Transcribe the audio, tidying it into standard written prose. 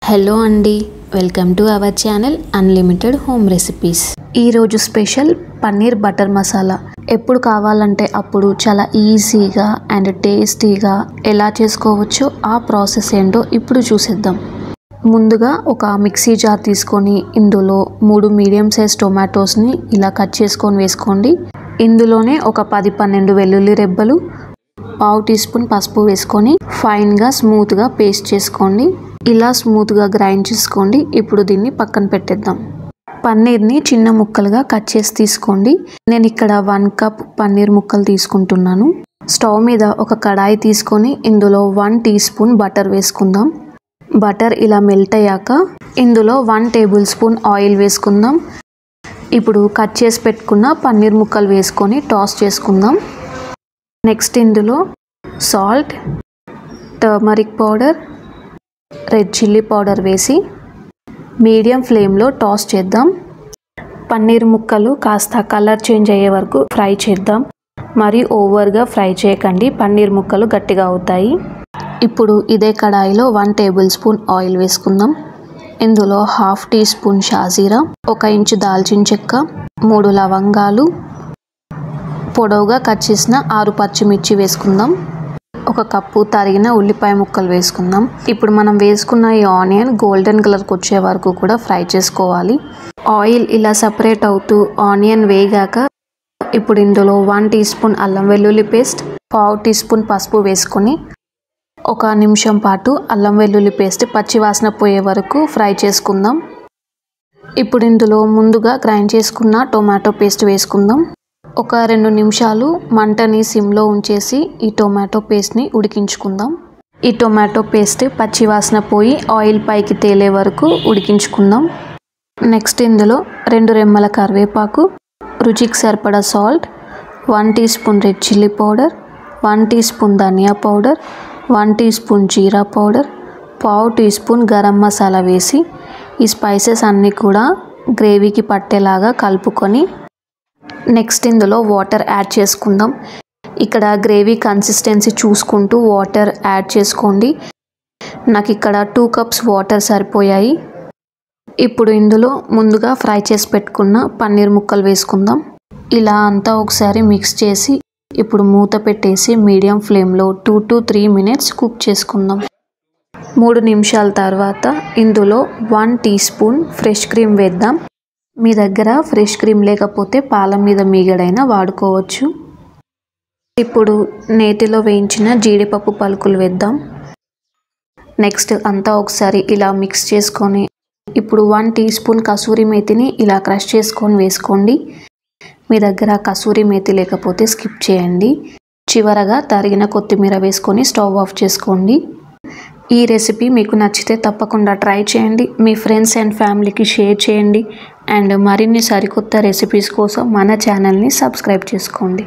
Hello అండి, welcome to our channel unlimited home recipes. ఈరోజు special paneer butter masala. ఎప్పుడు కావాలంటే అప్పుడు చాలా ఈజీగా అండ్ టేస్టీగా ఎలా చేసుకోవచ్చో ఆ ప్రాసెస్ ఏంటో ఇప్పుడు చూసేద్దాం. ముందుగా ఒక మిక్సీ జార్ తీసుకొని ఇందులో 3 మీడియం సైజ్ టొమాటోస్ని ఇలా కట్ చేసుకొని వేసుకోండి. ఇందులోనే ఒక 10-12 వెల్లుల్లి రెబ్బలు, 1/2 టీ స్పూన్ పసుపు వేసుకొని ఫైన్గా స్మూత్గా పేస్ట్ చేసుకోండి. ఇలా స్మూత్గా గ్రైండ్ చేసుకోండి. ఇప్పుడు దీన్ని పక్కన పెట్టేద్దాం. పన్నీర్ని చిన్న ముక్కలుగా కట్ చేసి తీసుకోండి. నేను ఇక్కడ 1 కప్ పన్నీర్ ముక్కలు తీసుకుంటున్నాను. స్టవ్ మీద ఒక కడాయి తీసుకొని ఇందులో 1 టీ స్పూన్ బటర్ వేసుకుందాం. బటర్ ఇలా మెల్ట్ అయ్యాక ఇందులో 1 టేబుల్ స్పూన్ ఆయిల్ వేసుకుందాం. ఇప్పుడు కట్ చేసి పెట్టుకున్న పన్నీర్ ముక్కలు వేసుకొని టాస్ చేసుకుందాం. నెక్స్ట్ ఇందులో salt, turmeric powder, red chilli powder వేసి మీడియం ఫ్లేమ్లో టాస్ చేద్దాం. పన్నీర్ ముక్కలు కాస్త కలర్ చేంజ్ అయ్యే వరకు ఫ్రై చేద్దాం. మరి ఓవర్గా ఫ్రై చేయకండి, పన్నీర్ ముక్కలు గట్టిగా అవుతాయి. ఇప్పుడు ఇదే కడాయిలో 1 టేబుల్ స్పూన్ ఆయిల్ వేసుకుందాం. ఇందులో 1/2 టీ స్పూన్ షాజీరా, 1 ఇంచు దాల్చిన చెక్క, 3 లవంగాలు, పొడవుగా కట్ చేసిన 6 పచ్చిమిర్చి వేసుకుందాం. 1 కప్పు తరిగిన ఉల్లిపాయ ముక్కలు వేసుకుందాం. ఇప్పుడు మనం వేసుకున్న ఈ ఆనియన్ గోల్డెన్ కలర్కి వచ్చే వరకు కూడా ఫ్రై చేసుకోవాలి. ఆయిల్ ఇలా సపరేట్ అవుతూ ఆనియన్ వేగాక ఇప్పుడు ఇందులో 1 టీ స్పూన్ అల్లం వెల్లుల్లి పేస్ట్, 1/2 టీ స్పూన్ పసుపు వేసుకొని 1 నిమిషం పాటు అల్లం వెల్లుల్లి పేస్ట్ పచ్చివాసన పోయే వరకు ఫ్రై చేసుకుందాం. ఇప్పుడు ఇందులో ముందుగా గ్రైండ్ చేసుకున్న టొమాటో పేస్ట్ వేసుకుందాం. 1-2 నిమిషాలు మంటని సిమ్లో ఉంచేసి ఈ టొమాటో పేస్ట్ని ఉడికించుకుందాం. ఈ టొమాటో పేస్ట్ పచ్చివాసన పోయి ఆయిల్ పైకి తేలే వరకు ఉడికించుకుందాం. నెక్స్ట్ ఇందులో 2 రెమ్మల కరివేపాకు, రుచికి సరిపడా salt, 1 teaspoon red chilli powder, 1 teaspoon ధనియా పౌడర్, 1 టీ స్పూన్ జీరా powder, 1/2 teaspoon garam masala వేసి ఈ స్పైసెస్ అన్నీ కూడా గ్రేవీకి పట్టేలాగా కలుపుకొని నెక్స్ట్ ఇందులో వాటర్ యాడ్ చేసుకుందాం. ఇక్కడ గ్రేవీ కన్సిస్టెన్సీ చూసుకుంటూ వాటర్ యాడ్ చేసుకోండి. నాకు ఇక్కడ 2 కప్స్ వాటర్ సరిపోయాయి. ఇప్పుడు ఇందులో ముందుగా ఫ్రై చేసి పెట్టుకున్న పన్నీర్ ముక్కలు వేసుకుందాం. ఇలా అంతా ఒకసారి మిక్స్ చేసి ఇప్పుడు మూత పెట్టేసి మీడియం ఫ్లేమ్లో 2 to 3 మినిట్స్ కుక్ చేసుకుందాం. 3 నిమిషాల తర్వాత ఇందులో 1 టీ స్పూన్ ఫ్రెష్ క్రీమ్ వేద్దాం. మీ దగ్గర ఫ్రెష్ క్రీమ్ లేకపోతే పాల మీద మీగడైనా వాడుకోవచ్చు. ఇప్పుడు నేతిలో వేయించిన జీడిపప్పు పలుకులు వేద్దాం. నెక్స్ట్ అంతా ఒకసారి ఇలా మిక్స్ చేసుకొని ఇప్పుడు 1 టీ స్పూన్ కసూరి మేతిని ఇలా క్రష్ చేసుకొని వేసుకోండి. మీ దగ్గర కసూరి మేతి లేకపోతే స్కిప్ చేయండి. చివరగా తరిగిన కొత్తిమీర వేసుకొని స్టవ్ ఆఫ్ చేసుకోండి. ఈ రెసిపీ మీకు నచ్చితే తప్పకుండా ట్రై చేయండి. మీ ఫ్రెండ్స్ అండ్ ఫ్యామిలీకి షేర్ చేయండి. అండ్ మరిన్ని సరికొత్త రెసిపీస్ కోసం మన ఛానల్ని సబ్స్క్రైబ్ చేసుకోండి.